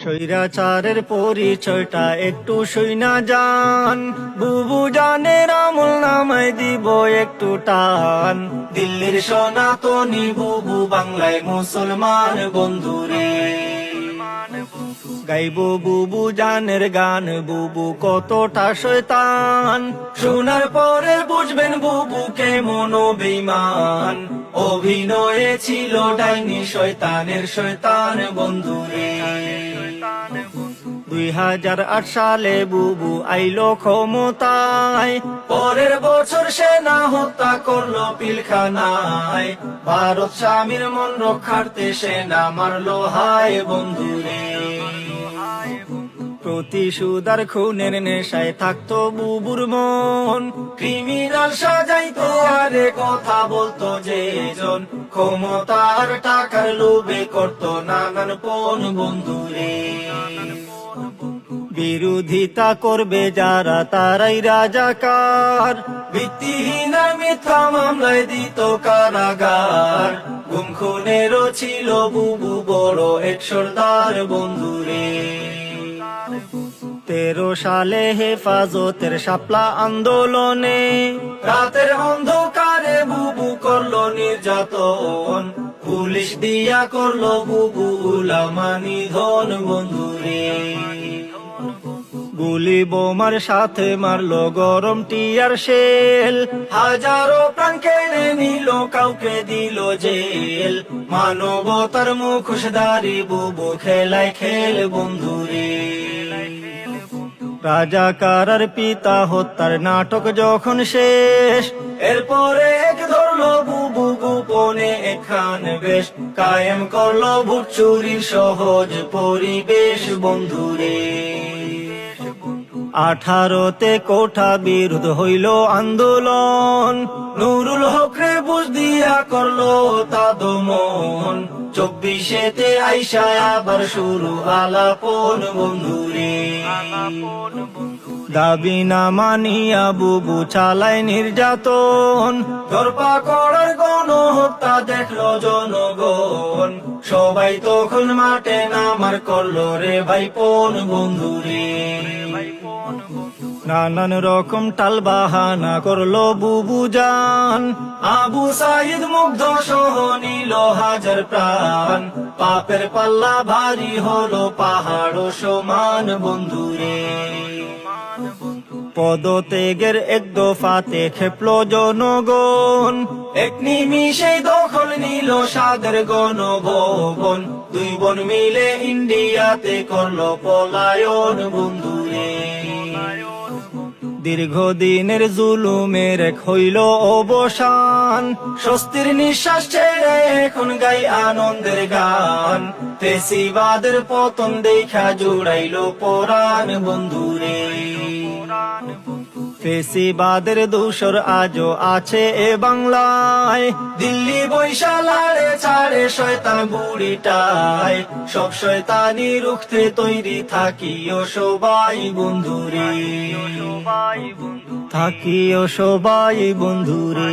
স্বৈরাচারের পরিচয়টা একটু শুইনা যান, বুবু জানের আমল নামায় দিব একটু টান। দিল্লির সনাতনী বুবু বাংলায় মুসলমান বন্ধুরে, গাইব বুবু জানের গান, বুবু কতটা শয়তান। শোনার পরে বুঝবেন বুবু কেমন বেঈমান, অভিনয়ে ছিল ডাইনি শয়তানের শয়তান বন্ধুরে। 2008 সালে বুবু আইলো ক্ষমতায়, পরের বছর সেনা হত্যা করলো পিলখানায়। ভারত স্বামীর মন রক্ষার্থে সেনা মারলো হায় বন্ধুরে। প্রতিশোধার খুনের নেশায় থাকতো বুবুর মন, ক্রিমিনাল সাজাইতো আরে কথা বলতো যেজন, ক্ষমতার টাকার লোভে করতো নানান পণ বন্ধুরে। বিরোধিতা করবে যারা তারাই রাজাকার, ভিত্তিহীন আর মিথ্যা মামলায় দিত কারাগার। গুম খুনেরও ছিল বুবু বড় এক সর্দার বন্ধুরে। 13 সালে হেফাজতের শাপলা আন্দোলনে, রাতের অন্ধকারে বুবু করলো নির্যাতন। পুলিশ দিয়া করলো বুবু উলামা নিধন বন্ধুরে। গুলি বোমার সাথে মারলো গরম টিয়ার শেল, হাজারো প্রাণ কেড়ে নিল কাউকে দিল জেল। মানবতার মুখোশধারী বুবু খেলায় খেল বন্ধুরে। রাজাকার আর পিতা হত্যার নাটক যখন শেষ, এরপরে এক ধরলো বুবু গোপনে এখান বেশ, কায়েম করলো ভোট চুরির সহজ পরিবেশ বন্ধুরে। 18তে কোঠা বিরোধ হইল আন্দোলন, নুরুল হক রে বুঝ দিয়া করলো তা দমন। 24তে আইসা আবার শুরু আলাপন বন্ধুরে। দাবি না মানিয়া বুবু চালায় নির্যাতন, ধরপাকড়ের গণহত্যা দেখলো জনগণ। সবাই তখন মাঠে নামার করলো রে ভাইপন বন্ধুরে। নানান রকম টাল বাহানা করলো বুবু জান, আবু সাইদ মুগ্ধ সহ নিল হাজার প্রাণ। পাপের পাল্লা ভারী হলো পাহাড় সমান বন্ধুরে। পদত্যাগের এক দফাতে খেপলো জনগণ, এক নিমিষে দখল নিল সাদের গণভবন। 2 বোন মিলে ইন্ডিয়াতে করলো পলায়ন বন্ধুরে। দীর্ঘদিনের জুলুমের এক হইল অবসান, স্বস্তির নিঃশ্বাস ছেড়ে এখন গাই আনন্দের গান। ফেসিবাদের পতন দেখা জুড়াইলো পরাণ বন্ধুরে। ফেসিবাদের দূষর আজও আছে এ বাংলায়, দিল্লি বৈশালারে ছাড়ে শয়তান বুড়িটায়। সব শয়তানি রুখতে তৈরি থাকিও সবাই বন্ধুরে, থাকিও সবাই বন্ধুরে।